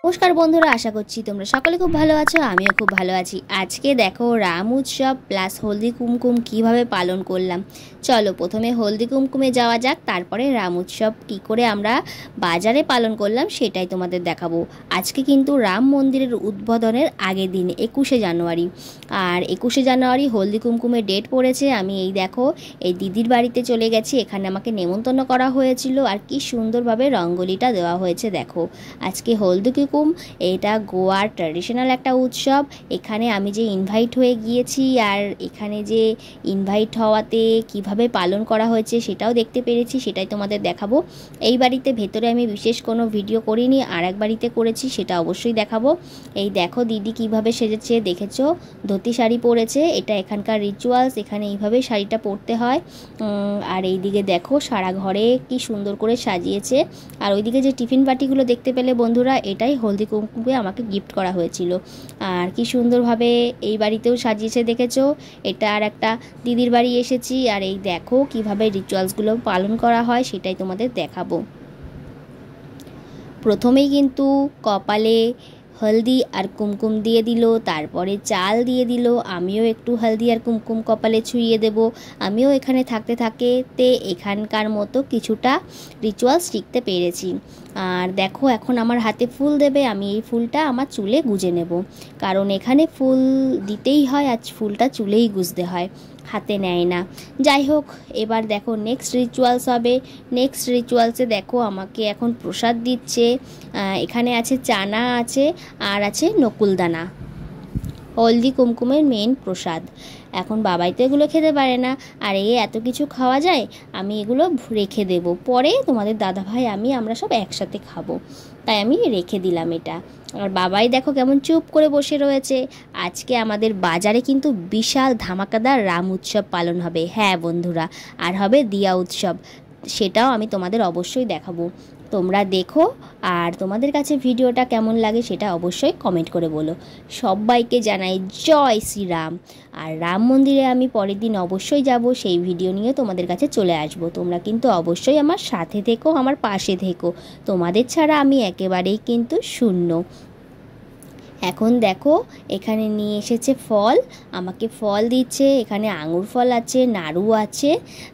নমস্কার বন্ধুরা, আশা করছি তোমরা সকলে খুব ভালো আছো। আমিও খুব ভালো আছি। আজকে দেখো রাম উৎসব প্লাস হলদি কুমকুম কিভাবে পালন করলাম। চলো প্রথমে হলদি কুমকুমে যাওয়া যাক, তারপরে রাম উৎসব কী করে আমরা বাজারে পালন করলাম সেটাই তোমাদের দেখাবো। আজকে কিন্তু রাম মন্দিরের উদ্বোধনের আগের দিন 21শে জানুয়ারি, আর 21শে জানুয়ারি হলদি কুমকুমের ডেট পড়েছে। আমি এই দেখো এই দিদির বাড়িতে চলে গেছি, এখানে আমাকে নেমন্তন্ন করা হয়েছিল আর কি সুন্দরভাবে রঙ্গোলিটা দেওয়া হয়েছে। দেখো আজকে হলদি কুমকুম, এটা গোয়ার ট্র্যাডিশনাল একটা উৎসব। এখানে আমি যে ইনভাইট হয়ে গিয়েছি আর এখানে যে ইনভাইট হওয়াতে কিভাবে পালন করা হয়েছে সেটাও দেখতে পেরেছি, সেটাই তোমাদের দেখাবো। এই বাড়িতে ভেতরে আমি বিশেষ কোনো ভিডিও করিনি, আর এক বাড়িতে করেছি, সেটা অবশ্যই দেখাবো। এই দেখো দিদি কিভাবে সেজেছে, দেখেছো ধুতি শাড়ি পরেছে, এটা এখানকার রিচুয়ালস, এখানে এইভাবেই শাড়িটা পরতে হয়। আর এইদিকে দেখো সারা ঘরে কি সুন্দর করে সাজিয়েছে। আর ওইদিকে যে টিফিন বাটিগুলো দেখতে পেলে বন্ধুরা, এটাই হলদি কুমকুমে আমাকে গিফট করা হয়েছিল। আর কি সুন্দরভাবে এই বাড়িতেও সাজিয়েছে দেখেছো। এটা আর একটা দিদির বাড়ি এসেছি, আর এই দেখো কিভাবে রিচুয়ালসগুলো পালন করা হয় সেটাই তোমাদের দেখাবো। প্রথমেই কিন্তু কপালে হলদি আর কুমকুম দিয়ে দিল, তারপরে চাল দিয়ে দিল। আমিও একটু হলদি আর কুমকুম কপালে ছুঁয়ে দেব। আমিও এখানে থাকতে থাকতে এখানকার মতো কিছুটা রিচুয়ালস শিখতে পেরেছি। আর দেখো এখন আমার হাতে ফুল দেবে, আমি এই ফুলটা আমার চুলে গুজে নেব, কারণ এখানে ফুল দিতেই হয় আর ফুলটা চুলেই গুজতে হয়, হাতে নেয় না। যাই হোক, এবার দেখো নেক্সট রিচুয়ালস হবে। নেক্সট রিচুয়ালসে দেখো আমাকে এখন প্রসাদ দিচ্ছে। এখানে আছে চানা আছে আর আছে নকুলদানা, হলদি কুমকুমের মেন প্রসাদ। এখন বাবাই তো এগুলো খেতে পারে না, আর এত কিছু খাওয়া যায়, আমি এগুলো রেখে দেব, পরে তোমাদের দাদাভাই আমরা সব একসাথে খাবো, তাই আমি রেখে দিলাম এটা। আর বাবাই দেখো কেমন চুপ করে বসে রয়েছে। আজকে আমাদের বাজারে কিন্তু বিশাল ধামাকাদার রাম উৎসব পালন হবে। হ্যাঁ বন্ধুরা, আর হবে দিয়া উৎসব, সেটাও আমি তোমাদের অবশ্যই দেখাবো। তোমরা দেখো, আর তোমাদের কাছে ভিডিওটা কেমন লাগে সেটা অবশ্যই কমেন্ট করে বলো। সবাইকে জানাই জয় শ্রীরাম। আর রাম মন্দিরে আমি পরের দিন অবশ্যই যাব, সেই ভিডিও নিয়ে তোমাদের কাছে চলে আসব। তোমরা কিন্তু অবশ্যই আমার সাথে থেকো, আমার পাশে থেকো। তোমাদের ছাড়া আমি একেবারেই কিন্তু শূন্য। এখন দেখো এখানে নিয়ে এসেছে ফল, আমাকে ফল দিচ্ছে। এখানে আঙুর ফল আছে, নাড়ু আছে,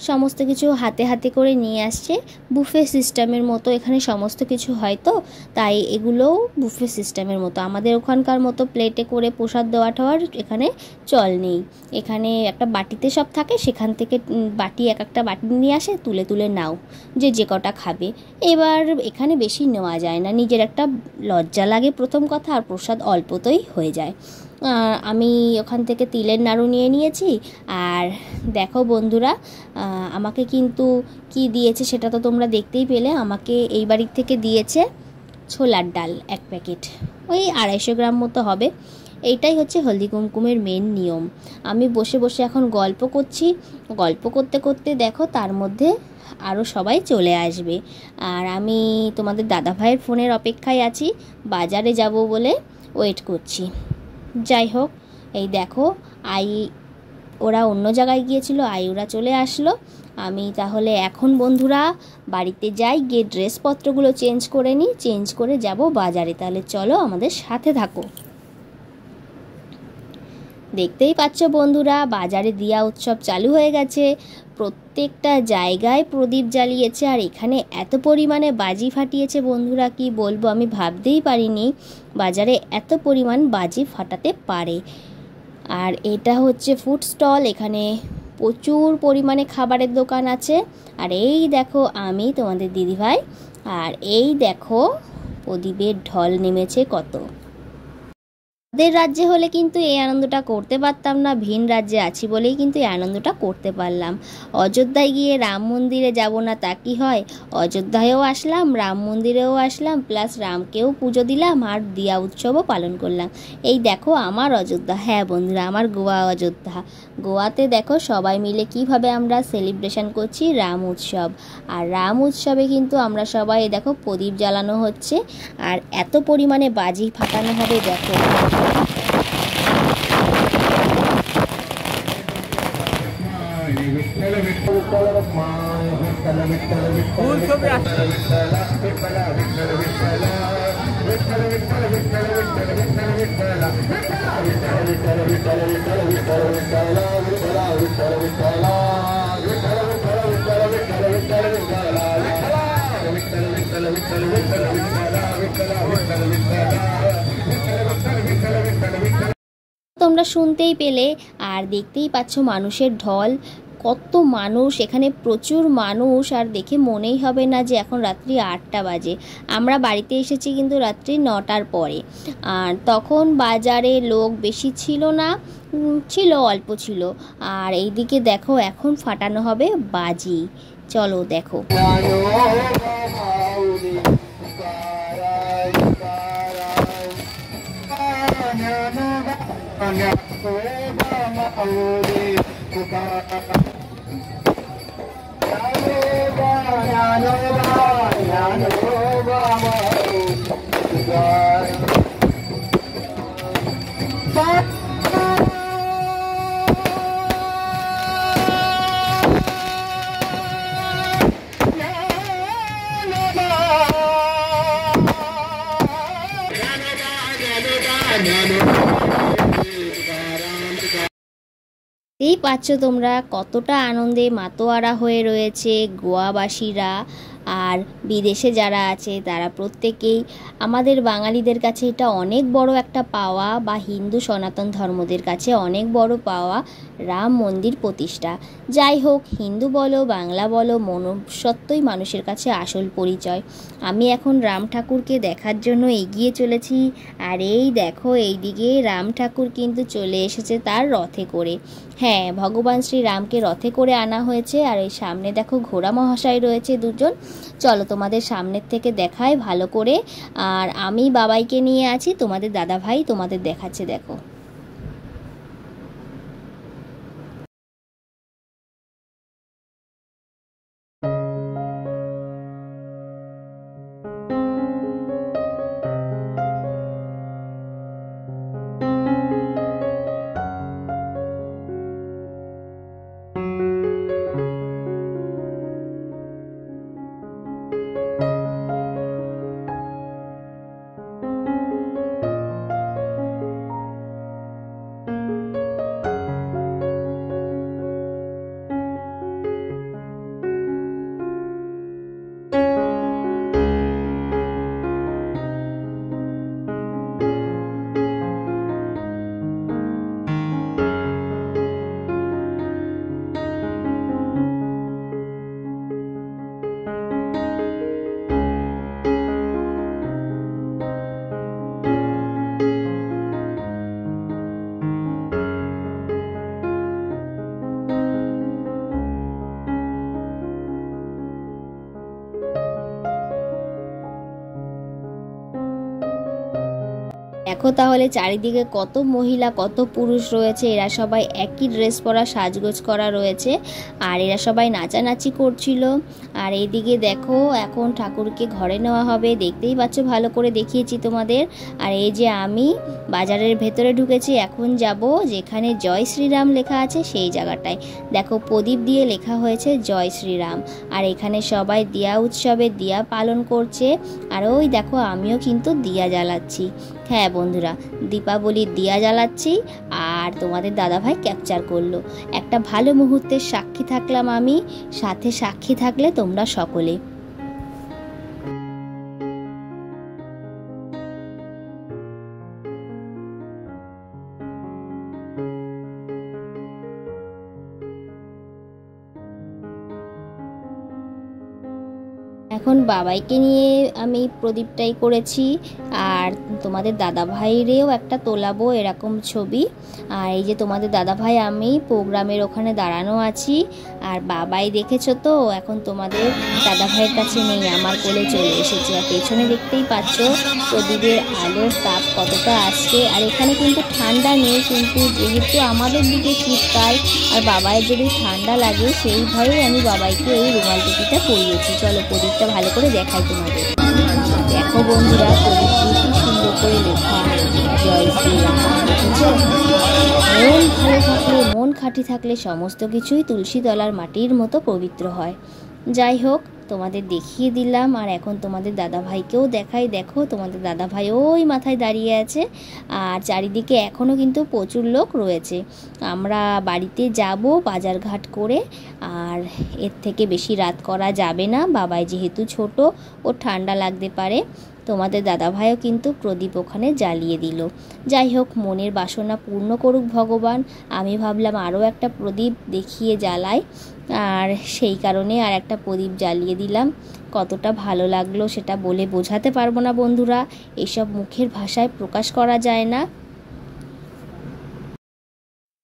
সমস্ত কিছু হাতে হাতে করে নিয়ে আসছে। বুফে সিস্টেমের মতো এখানে সমস্ত কিছু হয়, তো তাই এগুলোও বুফে সিস্টেমের মতো। আমাদের ওখানকার মতো প্লেটে করে প্রসাদ দেওয়া ঠাওয়ার এখানে চল নেই। এখানে একটা বাটিতে সব থাকে, সেখান থেকে বাটি এক একটা বাটি নিয়ে আসে, তুলে তুলে নাও, যে কটা খাবে। এবার এখানে বেশি নেওয়া যায় না, নিজের একটা লজ্জা লাগে প্রথম কথা, আর প্রসাদ অল্পতেই হয়ে যায়। আমি ওখান থেকে তিলের নাড়ু নিয়ে নিয়েছি। আর দেখো বন্ধুরা, আমাকে কিন্তু কি দিয়েছে সেটা তো তোমরা দেখতেই পেলে। আমাকে এই বাড়ির থেকে দিয়েছে ছোলার ডাল 1 প্যাকেট, ওই 250 গ্রাম মতো হবে। এইটাই হচ্ছে হলদি কুমকুমের মেন নিয়ম। আমি বসে বসে এখন গল্প করছি, গল্প করতে করতে দেখো তার মধ্যে আরও সবাই চলে আসবে। আর আমি তোমাদের দাদাভাইয়ের ফোনের অপেক্ষায় আছি, বাজারে যাব বলে ওয়েট করছি। যাই হোক, এই দেখো ওরা অন্য জায়গায় গিয়েছিল, ওরা চলে আসলো। আমি তাহলে এখন বন্ধুরা বাড়িতে যাই, গিয়ে ড্রেসপত্রগুলো চেঞ্জ করে নিই, চেঞ্জ করে যাব বাজারে। তাহলে চলো আমাদের সাথে থাকো। দেখতেই পাচ্ছ বন্ধুরা, বাজারে দিয়া উৎসব চালু হয়ে গেছে। প্রত্যেকটা জায়গায় প্রদীপ জ্বালিয়েছে, আর এখানে এত পরিমাণে বাজি ফাটিয়েছে বন্ধুরা, কি বলবো, আমি ভাবতেই পারিনি বাজারে এত পরিমাণ বাজি ফাটাতে পারে। আর এটা হচ্ছে ফুড স্টল, এখানে প্রচুর পরিমাণে খাবারের দোকান আছে। আর এই দেখো আমি তোমাদের দিদিভাই, আর এই দেখো প্রদীপের ঢল নেমেছে কত। আমাদের রাজ্যে হলে কিন্তু এই আনন্দটা করতে পারতাম না, ভিন রাজ্যে আছি বলেই কিন্তু এই আনন্দটা করতে পারলাম। অযোধ্যায় গিয়ে রাম মন্দিরে যাব না তা কি হয়, অযোধ্যায়ও আসলাম, রাম মন্দিরেও আসলাম, প্লাস রামকেও পুজো দিলাম, আর দিয়া উৎসবও পালন করলাম। এই দেখো আমার অযোধ্যা। হ্যাঁ বন্ধুরা, আমার গোয়া অযোধ্যা। গোয়াতে দেখো সবাই মিলে কিভাবে আমরা সেলিব্রেশন করছি রাম উৎসব। আর রাম উৎসবে কিন্তু আমরা সবাই দেখো প্রদীপ জ্বালানো হচ্ছে, আর এত পরিমাণে বাজি ফাটানো হবে দেখো। তোমরা শুনতেই পেলে আর দেখতেই পাচ্ছ মানুষের ঢল, কত মানুষ এখানে, প্রচুর মানুষ। আর দেখে মনেই হবে না যে এখন রাত্রি 8টা বাজে। আমরা বাড়িতে এসেছি কিন্তু রাত্রি 9টার পরে। আর তখন বাজারে লোক বেশি ছিল না, ছিল অল্প ছিল। আর এইদিকে দেখো এখন ফাটানো হবে বাজি, চলো দেখো। এই পাচ্ছ তোমরা কতটা আনন্দে মাতোয়ারা হয়ে রয়েছে গোয়াবাসীরা। আর বিদেশে যারা আছে তারা প্রত্যেকেই, আমাদের বাঙালিদের কাছে এটা অনেক বড় একটা পাওয়া, বা হিন্দু সনাতন ধর্মদের কাছে অনেক বড় পাওয়া রাম মন্দির প্রতিষ্ঠা। যাই হোক, হিন্দু বলো বাংলা বলো, মনুষ্যত্বই মানুষের কাছে আসল পরিচয়। আমি এখন রাম ঠাকুরকে দেখার জন্য এগিয়ে চলেছি। আর এই দেখো এইদিকে রাম ঠাকুর কিন্তু চলে এসেছে তার রথে করে। হ্যাঁ, ভগবান শ্রী রামকে রথে করে আনা হয়েছে। আর এই সামনে দেখো ঘোড়া মহাশয় রয়েছে দুজন। চলো তোমাদের সামনের থেকে দেখাই ভালো করে। আর আমি বাবাইকে নিয়ে আছি, তোমাদের দাদা ভাই তোমাদের দেখাচ্ছে, দেখো। দেখো তাহলে চারিদিকে কত মহিলা কত পুরুষ রয়েছে, এরা সবাই একই ড্রেস পরা সাজগোজ করা রয়েছে। আর এরা সবাই নাচানাচি করছিল। আর এইদিকে দেখো এখন ঠাকুরকে ঘরে নেওয়া হবে, দেখতেই পাচ্ছ ভালো করে দেখিয়েছি তোমাদের। আর এই যে আমি বাজারের ভেতরে ঢুকেছি, এখন যাব যেখানে জয় শ্রীরাম লেখা আছে সেই জায়গাটায়। দেখো প্রদীপ দিয়ে লেখা হয়েছে জয় শ্রীরাম। আর এখানে সবাই দিয়া উৎসবে দিয়া পালন করছে। আর ওই দেখো আমিও কিন্তু দিয়া জ্বালাচ্ছি। হ্যাঁ বন্ধুরা, দীপাবলির দিয়া জ্বালাচ্ছি। আর তোমাদের দাদাভাই ক্যাপচার করলো। একটা ভালো মুহূর্তের সাক্ষী থাকলাম আমি, সাথে সাক্ষী থাকলে তোমরা সকলে। এখন বাবাইকে নিয়ে আমি প্রদীপটাই করেছি। আর তোমাদের দাদাভাইরেও একটা তোলাবো এরকম ছবি। আর এই যে তোমাদের দাদাভাই আমি প্রোগ্রামের ওখানে দাঁড়ানো আছি। আর বাবাই দেখেছো তো, এখন তোমাদের দাদাভাইয়ের কাছে নেই, আমার কোলে চলে এসেছে। আর পেছনে দেখতেই পাচ্ছ প্রদীপের আলোর তাপ কতটা আসছে। আর এখানে কিন্তু ঠান্ডা নেই, কিন্তু যেহেতু আমাদের দিকে শীতকাল আর বাবাইয়ের যদি ঠান্ডা লাগে সেই ভয়েই আমি বাবাইকে এই রুমাল টুপিটা পরিয়েছি। চলো প্রদীপটা ভালো করে দেখাই তোমাদের। দেখো বন্ধুরা, প্রদীপটি কি সুন্দর করে লেখা জয় শ্রীরাম। মন ভালো থাকলে, মন খাঁটি থাকলে সমস্ত কিছুই তুলসী তলার মাটির মতো পবিত্র হয়। যাই হোক, তোমাদের দেখিয়ে দিলাম, আর এখন তোমাদের দাদাভাইকেও দেখাই। দেখো, তোমাদের দাদাভাই ওই মাথায় দাঁড়িয়ে আছে, আর চারিদিকে এখনও কিন্তু প্রচুর লোক রয়েছে। আমরা বাড়িতে যাব বাজারঘাট করে, আর এর থেকে বেশি রাত করা যাবে না। বাবাই যেহেতু ছোট, ওর ঠান্ডা লাগতে পারে। তোমাদের দাদাভাইও কিন্তু প্রদীপ ওখানে জ্বালিয়ে দিল। যাই হোক, মনের বাসনা পূর্ণ করুক ভগবান। আমি ভাবলাম আরও একটা প্রদীপ দেখিয়ে জ্বালাই, আর সেই কারণে আর একটা প্রদীপ জ্বালিয়ে দিলাম। কতটা ভালো লাগলো সেটা বলে বোঝাতে পারবো না বন্ধুরা, এসব মুখের ভাষায় প্রকাশ করা যায় না।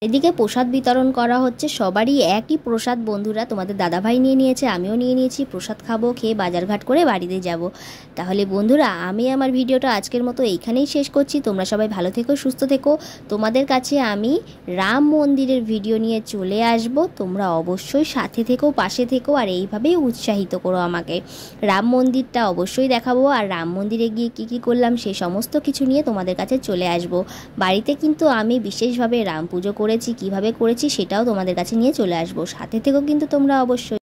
এদিকে প্রসাদ বিতরণ করা হচ্ছে, সবারই একই প্রসাদ বন্ধুরা। তোমাদের দাদাভাই নিয়ে নিয়েছে, আমিও নিয়ে নিয়েছি। প্রসাদ খাবো, খেয়ে বাজারঘাট করে বাড়িতে যাব। তাহলে বন্ধুরা, আমি আমার ভিডিওটা আজকের মতো এইখানেই শেষ করছি। তোমরা সবাই ভালো থেকো, সুস্থ থেকো। তোমাদের কাছে আমি রাম মন্দিরের ভিডিও নিয়ে চলে আসব। তোমরা অবশ্যই সাথে থেকো, পাশে থেকো, আর এইভাবেই উৎসাহিত করো আমাকে। রাম মন্দিরটা অবশ্যই দেখাবো, আর রাম মন্দিরে গিয়ে কী কী করলাম সেই সমস্ত কিছু নিয়ে তোমাদের কাছে চলে আসব। বাড়িতে কিন্তু আমি বিশেষভাবে রাম পুজো করেছি, কিভাবে করেছি সেটাও তোমাদের কাছে নিয়ে চলে আসবো। সাথে থেকেও কিন্তু তোমরা অবশ্যই।